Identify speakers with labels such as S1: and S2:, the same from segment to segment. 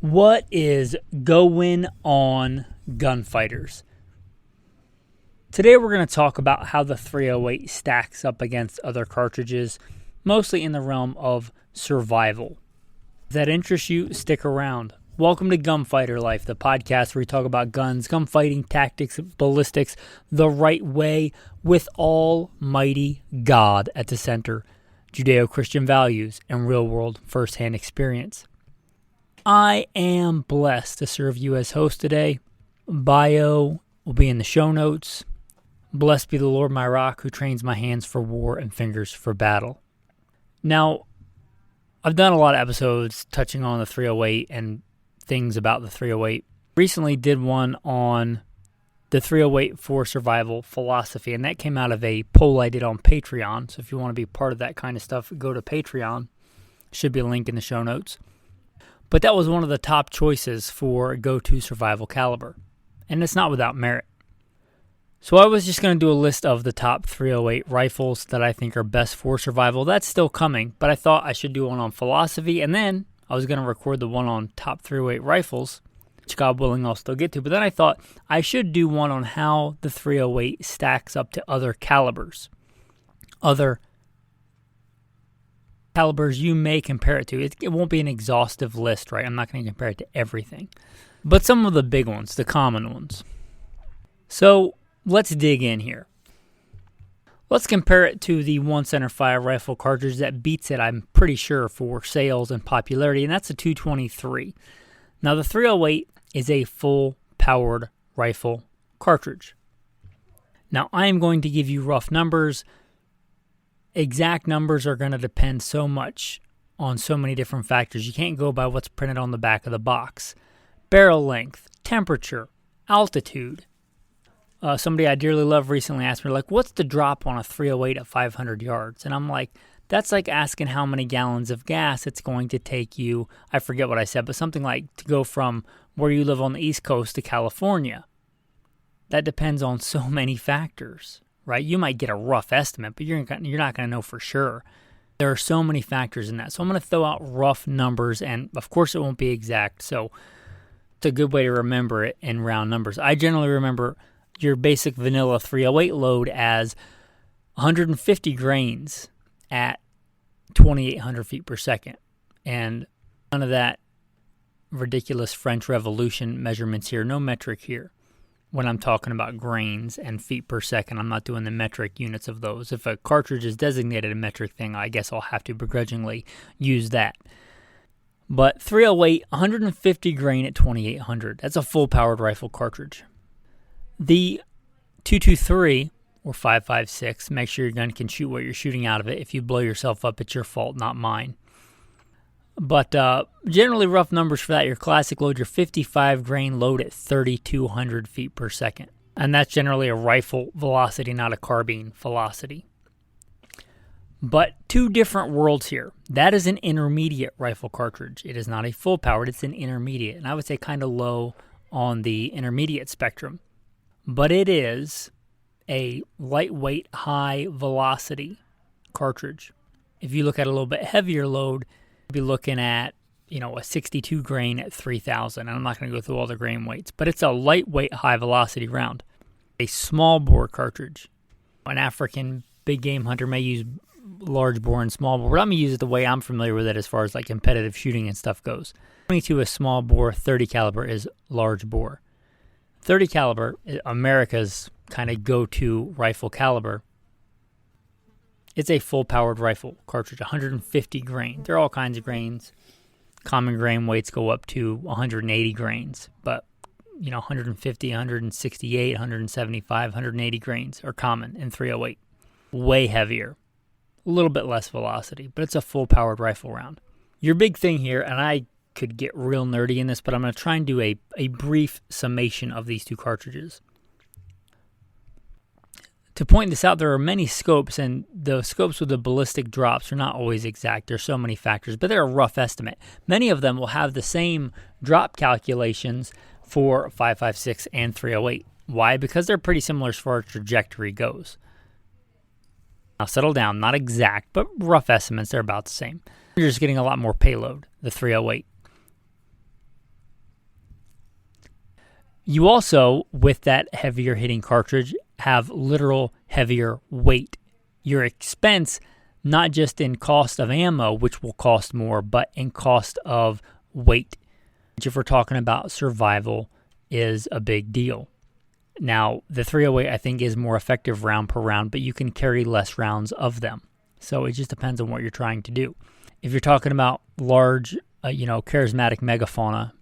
S1: What is going on, gunfighters? Today we're going to talk about how the 308 stacks up against other cartridges, mostly in the realm of survival. If that interests you, stick around. Welcome to Gunfighter Life, the podcast where we talk about guns, gunfighting, tactics, ballistics, the right way, with Almighty God at the center, Judeo-Christian values, and real-world first-hand experience. I am blessed to serve you as host today. Bio will be in the show notes. Blessed be the Lord my rock, who trains my hands for war and fingers for battle. Now, I've done a lot of episodes touching on the 308 and things about the 308. Recently did one on the 308 for survival philosophy, and that came out of a poll I did on Patreon. So if you want to be part of that kind of stuff, go to Patreon. Should be a link in the show notes. But that was one of the top choices for go-to survival caliber, and it's not without merit. So I was just going to do a list of the top 308 rifles that I think are best for survival. That's still coming, but I thought I should do one on philosophy, and then I was going to record the one on top 308 rifles, which God willing I'll still get to. But then I thought I should do one on how the 308 stacks up to other calibers. Other calibers you may compare it to. It won't be an exhaustive list, right? I'm not going to compare it to everything. But some of the big ones, the common ones. So let's dig in here. Let's compare it to the one centerfire rifle cartridge that beats it, I'm pretty sure, for sales and popularity, and that's the 223. Now the 308 is a full-powered rifle cartridge. Now I am going to give you rough numbers. Exact numbers are going to depend so much on so many different factors. You can't go by what's printed on the back of the box. Barrel length, temperature, altitude. Somebody I dearly love recently asked me, what's the drop on a 308 at 500 yards? And I'm like, that's like asking how many gallons of gas it's going to take you. I forget what I said, but something like to go from where you live on the East Coast to California. That depends on so many factors. Right? You might get a rough estimate, but you're not going to know for sure. There are so many factors in that. So I'm going to throw out rough numbers, and of course it won't be exact. So it's a good way to remember it in round numbers. I generally remember your basic vanilla 308 load as 150 grains at 2,800 feet per second. And none of that ridiculous French Revolution measurements here. No metric here. When I'm talking about grains and feet per second, I'm not doing the metric units of those. If a cartridge is designated a metric thing, I guess I'll have to begrudgingly use that. But 308, 150 grain at 2,800. That's a full-powered rifle cartridge. The 223 or 5.56, make sure your gun can shoot what you're shooting out of it. If you blow yourself up, it's your fault, not mine. But generally rough numbers for that, your classic load, your 55 grain load at 3,200 feet per second. And that's generally a rifle velocity, not a carbine velocity. But two different worlds here. That is an intermediate rifle cartridge. It is not a full powered, it's an intermediate. And I would say kind of low on the intermediate spectrum. But it is a lightweight, high velocity cartridge. If you look at a little bit heavier load, be looking at, a 62 grain at 3,000. And I'm not going to go through all the grain weights, but it's a lightweight, high velocity round. A small bore cartridge. An African big game hunter may use large bore and small bore, but I'm going to use it the way I'm familiar with it as far as like competitive shooting and stuff goes. 22 is small bore, 30 caliber is large bore. 30 caliber, America's kind of go-to rifle caliber. It's a full-powered rifle cartridge, 150 grain. There are all kinds of grains. Common grain weights go up to 180 grains, but 150, 168, 175, 180 grains are common in 308. Way heavier, a little bit less velocity, but it's a full-powered rifle round. Your big thing here, and I could get real nerdy in this, but I'm going to try and do a brief summation of these two cartridges. To point this out, there are many scopes, and the scopes with the ballistic drops are not always exact. There's so many factors, but they're a rough estimate. Many of them will have the same drop calculations for 5.56 and 308. Why? Because they're pretty similar as far as trajectory goes. Now settle down, not exact, but rough estimates, they're about the same. You're just getting a lot more payload, the 308. You also, with that heavier hitting cartridge, have literal heavier weight. Your expense, not just in cost of ammo, which will cost more, but in cost of weight, which if we're talking about survival is a big deal. Now, the 308 I think is more effective round per round, but you can carry less rounds of them. So it just depends on what you're trying to do. If you're talking about large, charismatic megafauna,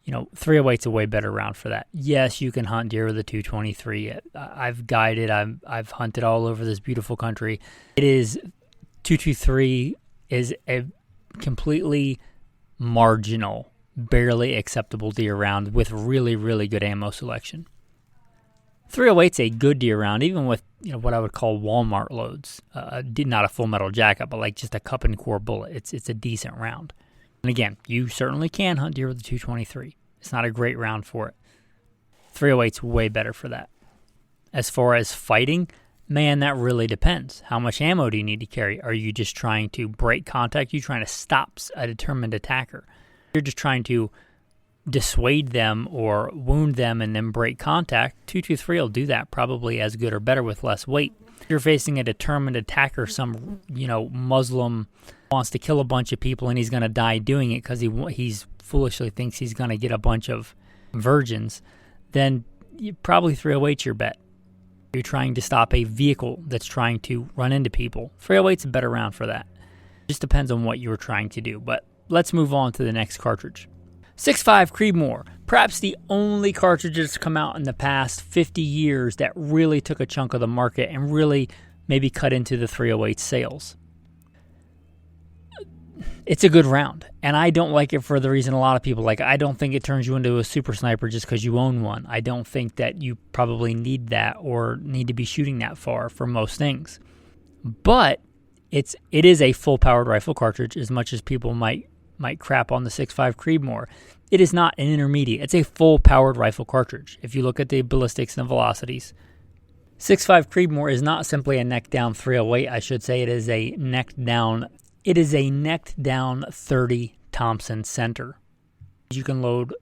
S1: 308's a way better round for that. Yes, you can hunt deer with a 223. I've guided, I've hunted all over this beautiful country. 223 is a completely marginal, barely acceptable deer round with really, really good ammo selection. 308's a good deer round, even with what I would call Walmart loads. Not a full metal jacket, but like just a cup and core bullet. It's a decent round. And again, you certainly can hunt deer with a 223. It's not a great round for it. 308's way better for that. As far as fighting, man, that really depends. How much ammo do you need to carry? Are you just trying to break contact? Are you trying to stop a determined attacker? You're just trying to dissuade them or wound them and then break contact. 223 will do that probably as good or better with less weight. If you're facing a determined attacker, some Muslim wants to kill a bunch of people and he's going to die doing it because he's foolishly thinks he's going to get a bunch of virgins, then probably 308's your bet. You're trying to stop a vehicle that's trying to run into people. 308's a better round for that. It just depends on what you're trying to do. But let's move on to the next cartridge. 6.5 Creedmoor, perhaps the only cartridge that's come out in the past 50 years that really took a chunk of the market and really maybe cut into the 308 sales. It's a good round, and I don't like it for the reason a lot of people like. I don't think it turns you into a super sniper just because you own one. I don't think that you probably need that or need to be shooting that far for most things. But it is a full-powered rifle cartridge, as much as people might crap on the 6.5 Creedmoor. It is not an intermediate. It's a full-powered rifle cartridge. If you look at the ballistics and the velocities, 6.5 Creedmoor is not simply a neck-down 308. I should say it is a neck-down. It is a neck-down 30 Thompson center. You can load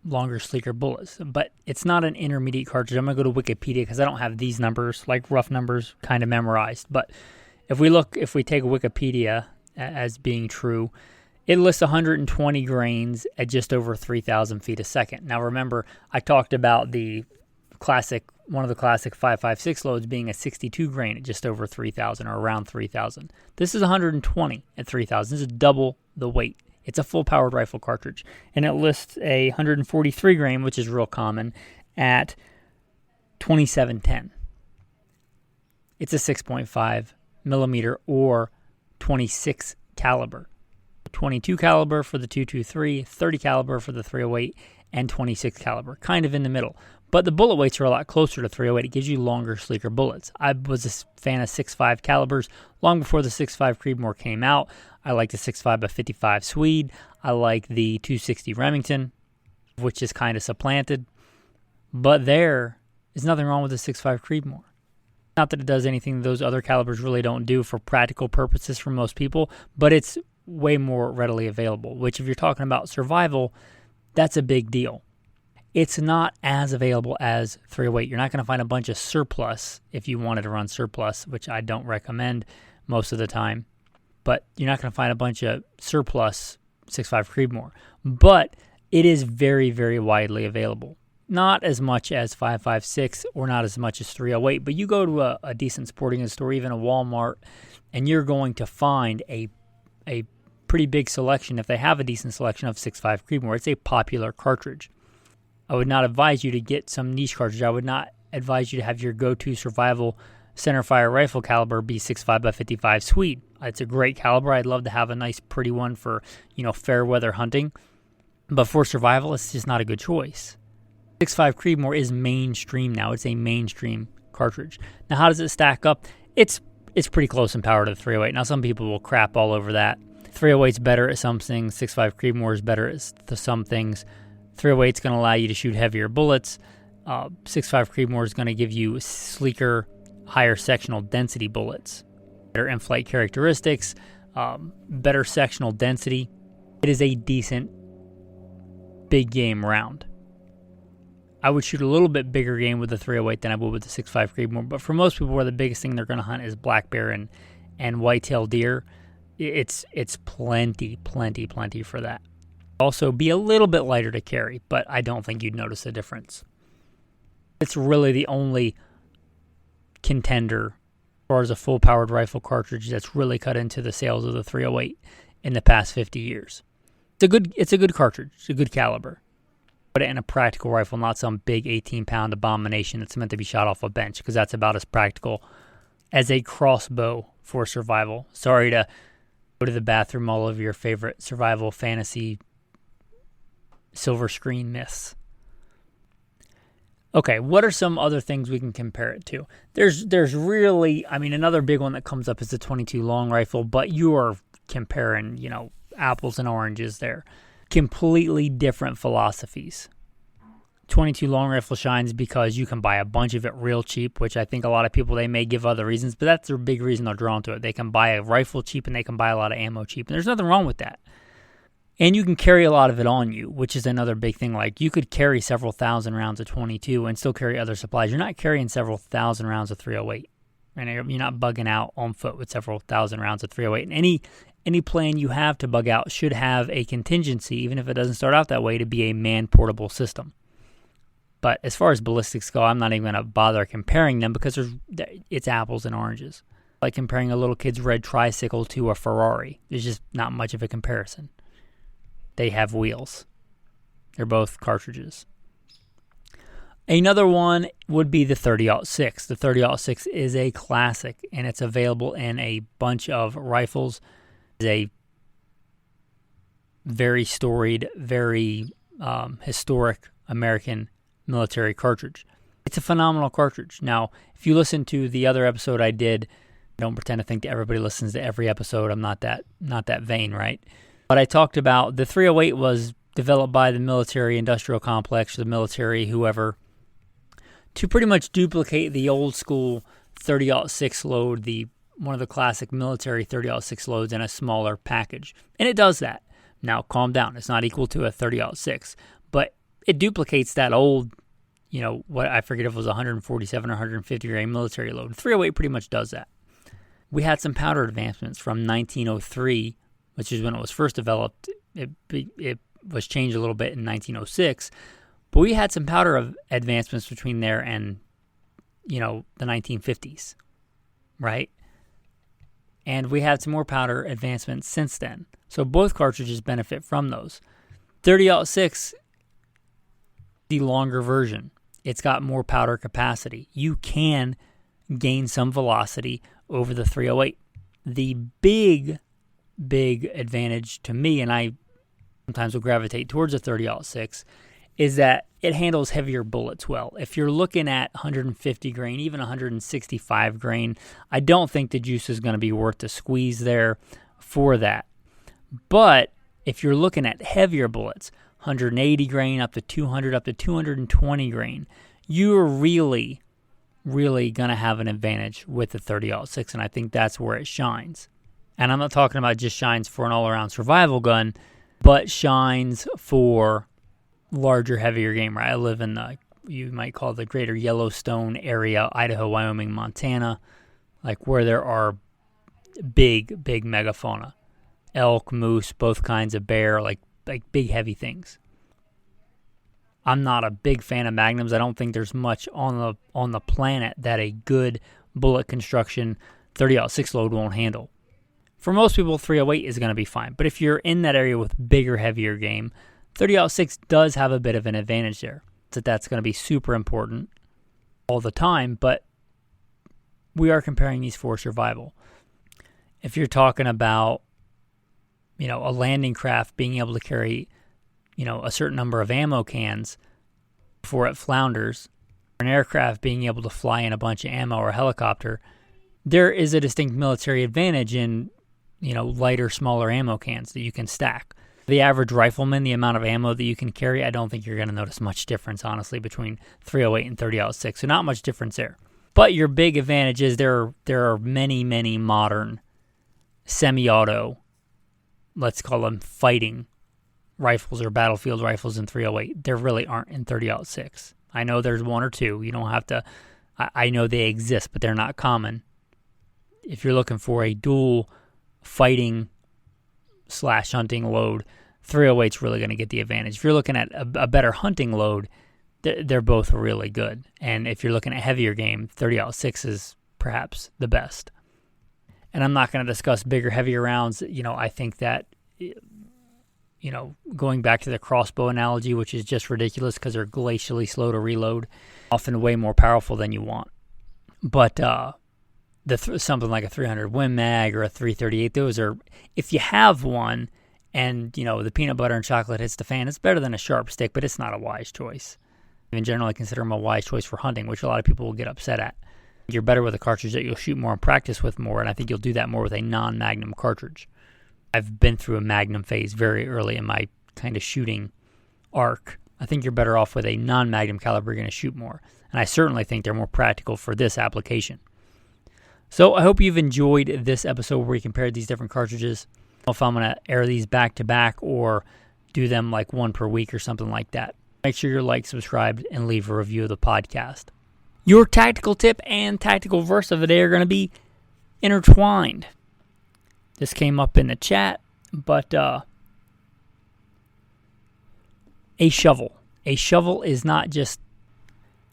S1: longer, sleeker bullets, but it's not an intermediate cartridge. I'm going to go to Wikipedia because I don't have these numbers, like rough numbers, kind of memorized. But if we take Wikipedia as being true, it lists 120 grains at just over 3,000 feet a second. Now remember, I talked about one of the classic 5.56 loads being a 62 grain at just over 3,000 or around 3,000. This is 120 at 3,000. This is double the weight. It's a full-powered rifle cartridge, and it lists a 143 grain, which is real common, at 2710. It's a 6.5 millimeter or 26 caliber. 22 caliber for the 223, 30 caliber for the 308, and 26 caliber, kind of in the middle. But the bullet weights are a lot closer to 308. It gives you longer, sleeker bullets. I was a fan of 6.5 calibers long before the 6.5 Creedmoor came out. I like the 6.5x55 Swede. I like the 260 Remington, which is kind of supplanted. But there is nothing wrong with the 6.5 Creedmoor. Not that it does anything those other calibers really don't do for practical purposes for most people, but it's way more readily available, which if you're talking about survival, that's a big deal. It's not as available as 308. You're not going to find a bunch of surplus if you wanted to run surplus, which I don't recommend most of the time. But you're not going to find a bunch of surplus 6.5 Creedmoor. But it is very, very widely available. Not as much as 5.56 or not as much as 308, but you go to a decent sporting goods store, even a Walmart, and you're going to find a pretty big selection, if they have a decent selection, of 6.5 Creedmoor. It's a popular cartridge. I would not advise you to get some niche cartridge. I would not advise you to have your go-to survival centerfire rifle caliber be 6.5x55 Swede. It's a great caliber. I'd love to have a nice, pretty one for, fair weather hunting. But for survival, it's just not a good choice. 6.5 Creedmoor is mainstream now. It's a mainstream cartridge. Now, how does it stack up? It's pretty close in power to the 308. Now, some people will crap all over that. 308's better at some things. 6.5 Creedmoor is better at some things. 308's going to allow you to shoot heavier bullets. 6.5 Creedmoor is going to give you sleeker, higher sectional density bullets. Better in-flight characteristics, better sectional density. It is a decent big game round. I would shoot a little bit bigger game with the 308 than I would with the 6.5Creed more. But for most people, where the biggest thing they're going to hunt is black bear and white-tailed deer, it's plenty for that. Also, be a little bit lighter to carry, but I don't think you'd notice a difference. It's really the only contender as far as a full-powered rifle cartridge that's really cut into the sales of the 308 in the past 50 years. It's a good cartridge. It's a good caliber. Put it in a practical rifle, not some big 18-pound abomination that's meant to be shot off a bench, because that's about as practical as a crossbow for survival. Sorry to go to the bathroom all of your favorite survival fantasy silver screen myths. Okay, what are some other things we can compare it to? There's really, another big one that comes up is the 22 long rifle, but you are comparing, apples and oranges there. Completely different philosophies. 22 long rifle shines because you can buy a bunch of it real cheap, which I think a lot of people, they may give other reasons, but that's their big reason they're drawn to it. They can buy a rifle cheap and they can buy a lot of ammo cheap, and there's nothing wrong with that. And you can carry a lot of it on you, which is another big thing. Like, you could carry several thousand rounds of 22 and still carry other supplies. You're not carrying several thousand rounds of 308. And you're not bugging out on foot with several thousand rounds of 308. And any plan you have to bug out should have a contingency, even if it doesn't start out that way, to be a man-portable system. But as far as ballistics go, I'm not even going to bother comparing them, because it's apples and oranges. Like comparing a little kid's red tricycle to a Ferrari. There's just not much of a comparison. They have wheels. They're both cartridges. Another one would be the 30-06. The 30-06 is a classic, and it's available in a bunch of rifles. It's a very storied, very historic American military cartridge. It's a phenomenal cartridge. Now, if you listen to the other episode I did, don't pretend to think that everybody listens to every episode. I'm not that vain, right? But I talked about the 308 was developed by the military industrial complex, the military, whoever, to pretty much duplicate the old school 30-06 load, one of the classic military 30-06 loads in a smaller package. And it does that. Now, calm down. It's not equal to a 30-06, but it duplicates that old, what I forget if it was 147 or 150 grain military load. 308 pretty much does that. We had some powder advancements from 1903, which is when it was first developed. It was changed a little bit in 1906, but we had some powder advancements between there and, the 1950s, right? And we had some more powder advancements since then. So both cartridges benefit from those. 30-06, the longer version. It's got more powder capacity. You can gain some velocity over the 308. The big advantage to me, and I sometimes will gravitate towards a 30-06, is that it handles heavier bullets well. If you're looking at 150 grain, even 165 grain, I don't think the juice is going to be worth the squeeze there for that. But if you're looking at heavier bullets, 180 grain up to 200, up to 220 grain, you're really going to have an advantage with the 30-06, and I think that's where it shines. And I'm not talking about just shines for an all-around survival gun, but shines for larger, heavier game, right? I live in you might call the greater Yellowstone area, Idaho, Wyoming, Montana, like where there are big megafauna. Elk, moose, both kinds of bear, like big, heavy things. I'm not a big fan of magnums. I don't think there's much on the planet that a good bullet construction 30-06 load won't handle. For most people, 308 is going to be fine. But if you're in that area with bigger, heavier game, 30-06 does have a bit of an advantage there. That's going to be super important all the time, but we are comparing these for survival. If you're talking about, a landing craft being able to carry, a certain number of ammo cans before it flounders, or an aircraft being able to fly in a bunch of ammo, or a helicopter, there is a distinct military advantage in, lighter, smaller ammo cans that you can stack. The average rifleman, the amount of ammo that you can carry, I don't think you're going to notice much difference, honestly, between 308 and 30-06. So not much difference there. But your big advantage is there are many, many modern semi-auto, let's call them fighting rifles or battlefield rifles in 308. There really aren't in 30-06. I know there's one or two. You don't have to. I know they exist, but they're not common. If you're looking for a dual fighting / hunting load, 308's really going to get the advantage. If you're looking at a better hunting load, they're both really good. And if you're looking at heavier game, 30-06 is perhaps the best. And I'm not going to discuss bigger, heavier rounds. I think that, going back to the crossbow analogy, which is just ridiculous because they're glacially slow to reload, often way more powerful than you want. But something like a 300 Win Mag or a 338, those are, if you have one and, the peanut butter and chocolate hits the fan, it's better than a sharp stick, but it's not a wise choice. Even generally consider them a wise choice for hunting, which a lot of people will get upset at. You're better with a cartridge that you'll shoot more and practice with more, and I think you'll do that more with a non-Magnum cartridge. I've been through a Magnum phase very early in my kind of shooting arc. I think you're better off with a non-Magnum caliber. You're going to shoot more. And I certainly think they're more practical for this application. So I hope you've enjoyed this episode where we compared these different cartridges. I don't know if I'm going to air these back to back or do them like one per week or something like that. Make sure you're subscribed, and leave a review of the podcast. Your tactical tip and tactical verse of the day are going to be intertwined. This came up in the chat, but a shovel. A shovel is not just,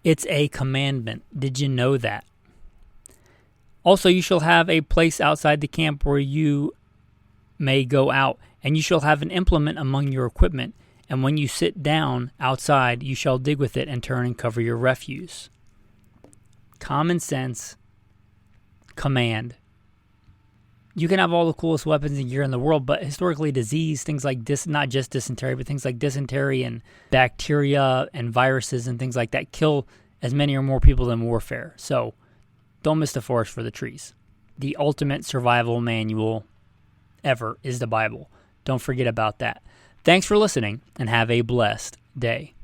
S1: it's a commandment. Did you know that? Also, you shall have a place outside the camp where you may go out, and you shall have an implement among your equipment, and when you sit down outside, you shall dig with it and turn and cover your refuse. Common sense, command. You can have all the coolest weapons and gear in the world, but historically disease, things like this, not just dysentery, but things like dysentery and bacteria and viruses and things like that kill as many or more people than warfare. So don't miss the forest for the trees. The ultimate survival manual ever is the Bible. Don't forget about that. Thanks for listening, and have a blessed day.